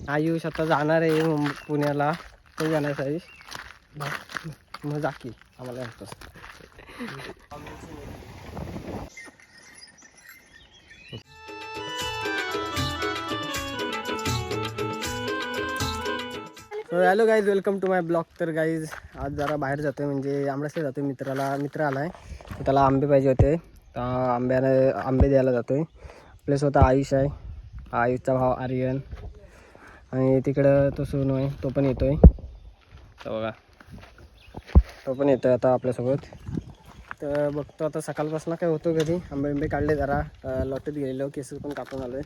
आयुष आता जाणार आहे पुण्याला, तो जाणार आहे मग जा की आम्हाला म्हणतो. Hello guys, welcome to my blog. तर गाईज आज जरा बाहेर जातो आहे, म्हणजे आमरसला जातो आहे. मित्र आला आहे, त्याला आंबे पाहिजे होते, तर आंबे द्यायला जातो आहे. आपल्यासोबत आयुष आहे, आयुषचा भाव आर्यन, आणि तिकडं तो सोनू आहे, तो पण येतो आहे. तर बघा, तो पण येतो आहे आता आपल्यासोबत. तर बघतो आता सकाळपासून काय होतो घरी. आंबे काढले, जरा लॉटेत गेलेलो, केस पण कापून आलो आहे.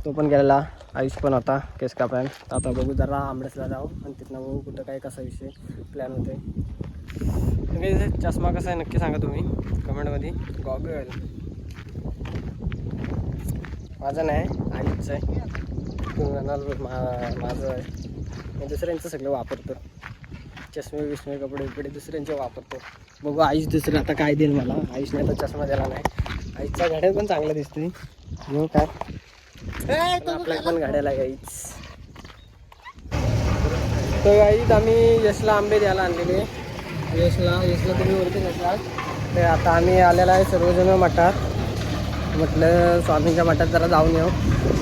तो पण गेलेला, आयुष पण होता केस कापायला. आता बघू जरा आंबेसला जाऊ आणि तिथनं बघू कुठं काय कसा विषय प्लॅन होते. तुम्ही चष्मा कसा आहे नक्की सांगा तुम्ही कमेंटमध्ये. गॉगल माझं नाही, आयुषचं आहे. माझं आहे, मी दुसऱ्यांचं सगळं वापरतो. चष्मे विष्मे कपडे दुसऱ्यांचे वापरतो. बघू आयुष दुसरं आता काय देईल मला. आयुषने आता चष्मा दिला नाही. आयुषचा घड्याळ पण चांगला दिसतोय. मग काय आपल्या पण गाड्याला गाईच. तर गाईच आम्ही यशला आंबे द्यायला आणलेले. यशला तुम्ही ओळखी नसला. तर आता आम्ही आलेला आहे सर्वजण मठात. म्हटलं स्वामींच्या मठात जरा जाऊन येऊ.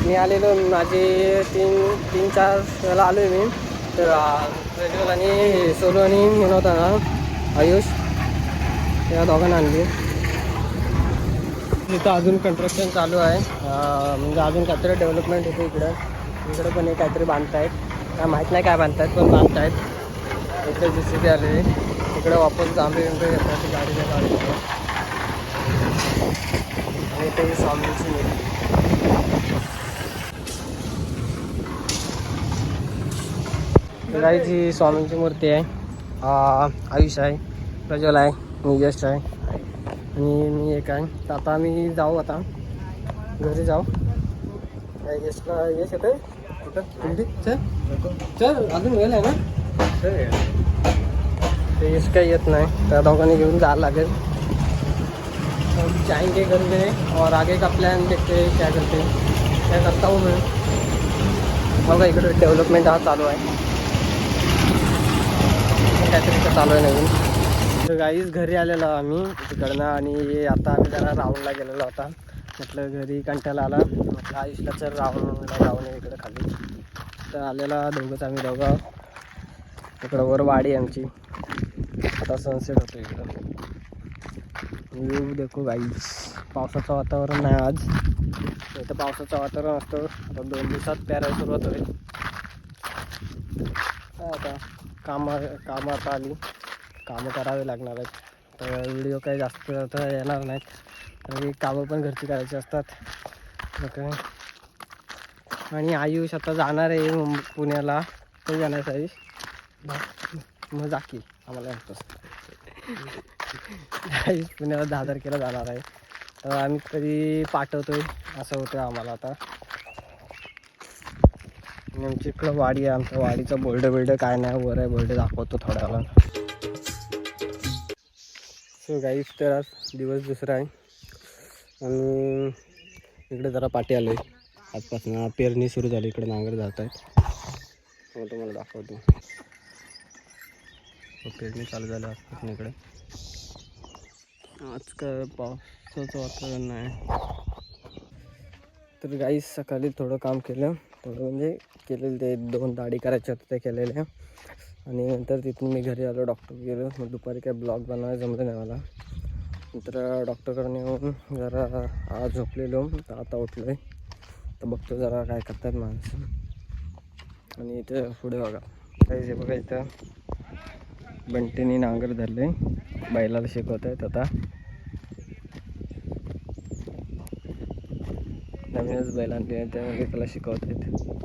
मी आलेलो, माझे तीन चार वेळेला आलो आहे मी. तर प्रज्वल आणि सोनू आणि म्हणून होता ना आयुष, त्या दोघांना आणली. इथं अजून कन्स्ट्रक्शन चालू आहे, म्हणजे अजून काहीतरी डेव्हलपमेंट होते इकडं पण हे काहीतरी बांधतायत. काय माहीत नाही काय बांधतायत, पण बांधतायत. इकडे JCB आले, इकडे वापस आंबे येतात गाडीच्या गाडीमध्ये. आणि ते स्वामींची मूर्ती, गाईची स्वामींची मूर्ती आहे. आयुष आहे, प्रज्वल आहे, मी यश आहे आणि मी एक आहे. तर आता आम्ही जाऊ, आता घरी जाऊ. यशला यश येतं कुठं तुमची चल अजून वेळ आहे ना. ते यश काही येत नाही, त्या दोघांनी घेऊन जायला लागेल. जाएंगे घर में और आगे का प्लॅन देखते हैं क्या करता हूँ मैं. बघा इकडे डेव्हलपमेंट हा चालू आहे, काहीतरी चालू आहे नवीन. तर गाईच घरी आलेलो आम्ही तिकडनं, आणि आता आम्ही जरा राऊंडला गेलेलो होता. म्हटलं घरी कंटाळा आला, म्हटलं आयुषला चल राऊंडला जाऊन इकडं खाली. तर आलेला आम्ही दोघं. इकडं वर वाडी आमची, आता सनसेट होतो इकडं. व्ह्यू देखो गाईज. पावसाचं वातावरण नाही आज, इथं पावसाचं वातावरण असतं. आता 2 दिवसात प्यारायला सुरुवात होईल. आता कामं आता आली, कामं करावे लागणार आहेत. तर व्हिडिओ काही जास्त तर येणार नाहीत, कारण कामं पण घरची करायची असतात. ओके. आणि आयुष आता जाणार आहे पुण्याला, तो जाणार आहे. मग जा की आम्हाला म्हणतोस. आयुष पुण्याला 10 तारखेला जाणार आहे. तर आम्ही कधी पाठवतोय असं होतं आम्हाला आता. आमची इकडं वाडी आहे, आमच्या वाडीचं बोर्ड काय नाही, वर आहे बोर्ड, दाखवतो थोड्या वेळा. सो गाईस, तर आज दिवस दुसरा आहे आणि इकडे जरा पाठी आलो आहे. आजपासून पेरणी सुरू झाली, इकडे नांगर जात आहेत. मग तुम्हाला दाखवतो. पेरणी चालू झाली आजपासून इकडे. आज काय पावसाचं वातावरण नाही. तर गाईस सकाळी थोडं काम केलं, म्हणजे केलेलं ते 2 दाढी करायचे होते ते केलेले. आणि नंतर तिथून मी घरी आलो, डॉक्टर गेलो. मग दुपारी काय ब्लॉग बनवायला जमलं नाही मला. नंतर डॉक्टरकडे येऊन जरा आज झोपलेलो, तर आता उठलो आहे. तर बघतो जरा काय करतात माणसं. आणि इथे पुढे बघा काही बघा, इथं बंटीने नांगर धरले, बैलाला शिकवत आहेत. आता नवीनच बैल आणले, त्यामध्ये त्याला शिकवत आहेत.